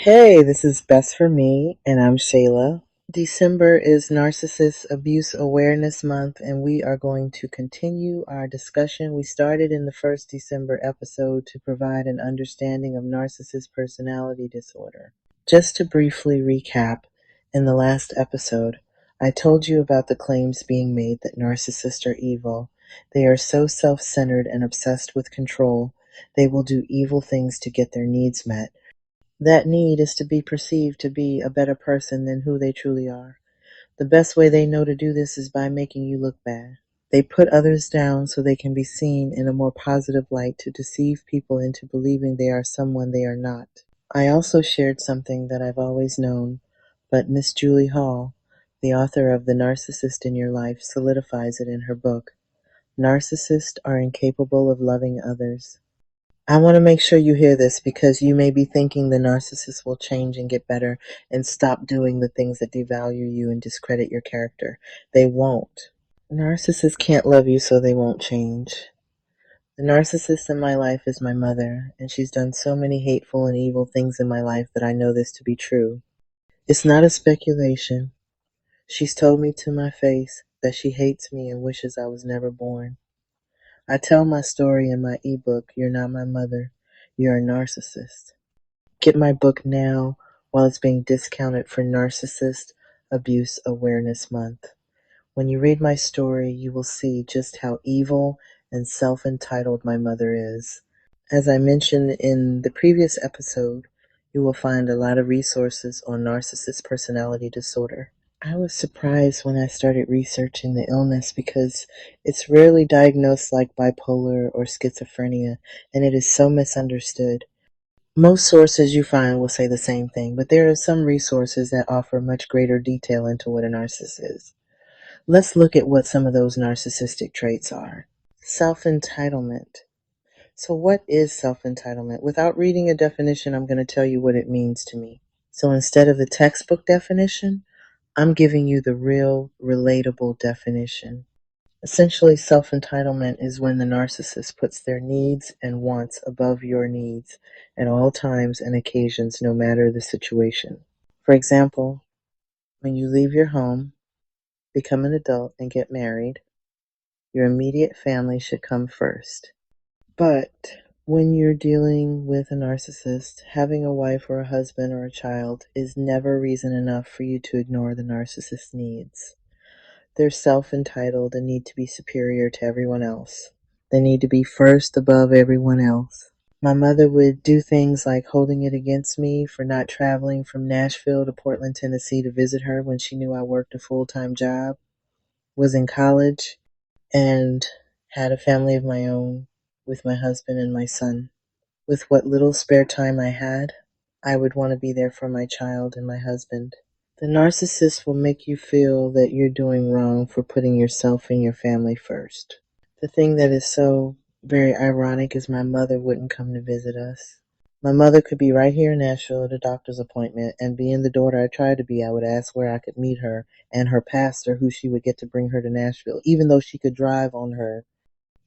Hey, this is Best for Me, and I'm Shayla. December is Narcissist Abuse Awareness Month, and we are going to continue our discussion. We started in the first December episode to provide an understanding of narcissist personality disorder. Just to briefly recap, in the last episode, I told you about the claims being made that narcissists are evil. They are so self centered and obsessed with control, they will do evil things to get their needs met. That need is to be perceived to be a better person than who they truly are. The best way they know to do this is by making you look bad. They put others down so they can be seen in a more positive light to deceive people into believing they are someone they are not. I also shared something that I've always known, but Miss Julie Hall, the author of The Narcissist in Your Life, solidifies it in her book. Narcissists are incapable of loving others. I want to make sure you hear this because you may be thinking the narcissist will change and get better and stop doing the things that devalue you and discredit your character. They won't. Narcissists can't love you, so they won't change. The narcissist in my life is my mother, and she's done so many hateful and evil things in my life that I know this to be true. It's not a speculation. She's told me to my face that she hates me and wishes I was never born. I tell my story in my ebook, You're Not My Mother, You're a Narcissist. Get my book now while it's being discounted for Narcissist Abuse Awareness Month. When you read my story, you will see just how evil and self-entitled my mother is. As I mentioned in the previous episode, you will find a lot of resources on narcissist personality disorder. I was surprised when I started researching the illness because it's rarely diagnosed like bipolar or schizophrenia, and it is so misunderstood. Most sources you find will say the same thing, but there are some resources that offer much greater detail into what a narcissist is. Let's look at what some of those narcissistic traits are. Self-entitlement. So what is self-entitlement? Without reading a definition, I'm going to tell you what it means to me. So instead of the textbook definition, I'm giving you the real, relatable definition. Essentially, self-entitlement is when the narcissist puts their needs and wants above your needs at all times and occasions, no matter the situation. For example, when you leave your home, become an adult, and get married, your immediate family should come first. But when you're dealing with a narcissist, having a wife or a husband or a child is never reason enough for you to ignore the narcissist's needs. They're self-entitled and need to be superior to everyone else. They need to be first above everyone else. My mother would do things like holding it against me for not traveling from Nashville to Portland, Tennessee to visit her when she knew I worked a full-time job, was in college, and had a family of my own with my husband and my son. With what little spare time I had, I would want to be there for my child and my husband. The narcissist will make you feel that you're doing wrong for putting yourself and your family first. The thing that is so very ironic is my mother wouldn't come to visit us. My mother could be right here in Nashville at a doctor's appointment, and being the daughter I tried to be, I would ask where I could meet her and her pastor, who she would get to bring her to Nashville. Even though she could drive on her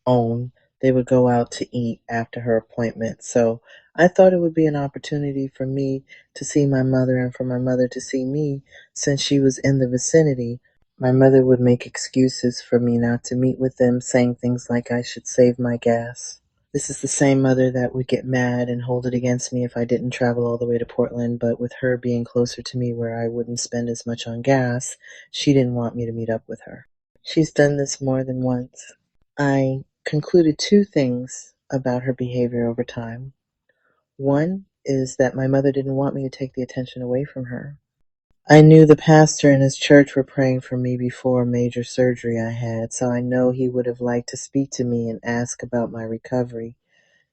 own, they would go out to eat after her appointment. So I thought it would be an opportunity for me to see my mother and for my mother to see me since she was in the vicinity. My mother would make excuses for me not to meet with them, saying things like I should save my gas. This is the same mother that would get mad and hold it against me if I didn't travel all the way to Portland, but with her being closer to me where I wouldn't spend as much on gas, she didn't want me to meet up with her. She's done this more than once. I concluded two things about her behavior over time. One is that my mother didn't want me to take the attention away from her. I knew the pastor and his church were praying for me before a major surgery I had, so I know he would have liked to speak to me and ask about my recovery.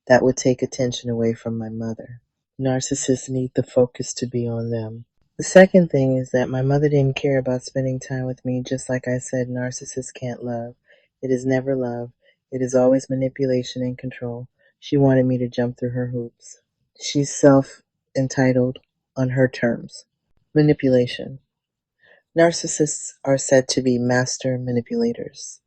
That would take attention away from my mother. Narcissists need the focus to be on them. The second thing is that my mother didn't care about spending time with me. Just like I said, narcissists can't love. It is never love. It is always manipulation and control. She wanted me to jump through her hoops. She's self-entitled on her terms. Manipulation. Narcissists are said to be master manipulators.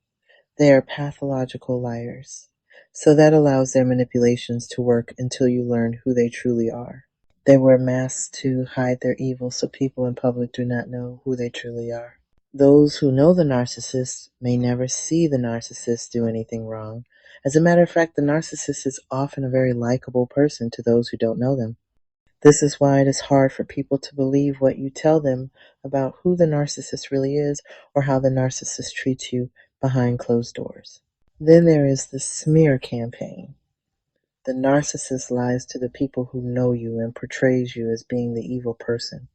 They are pathological liars. So that allows their manipulations to work until you learn who they truly are. They wear masks to hide their evil so people in public do not know who they truly are. Those who know the narcissist may never see the narcissist do anything wrong. As a matter of fact, the narcissist is often a very likable person to those who don't know them. This is why it is hard for people to believe what you tell them about who the narcissist really is or how the narcissist treats you behind closed doors. Then there is the smear campaign. The narcissist lies to the people who know you and portrays you as being the evil person.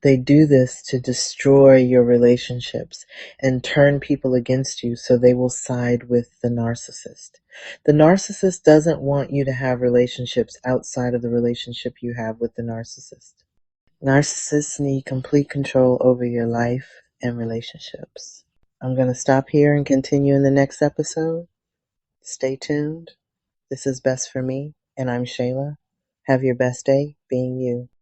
They do this to destroy your relationships and turn people against you so they will side with the narcissist. The narcissist doesn't want you to have relationships outside of the relationship you have with the narcissist. Narcissists need complete control over your life and relationships. I'm going to stop here and continue in the next episode. Stay tuned. This is Best for Me, and I'm Shayla. Have your best day being you.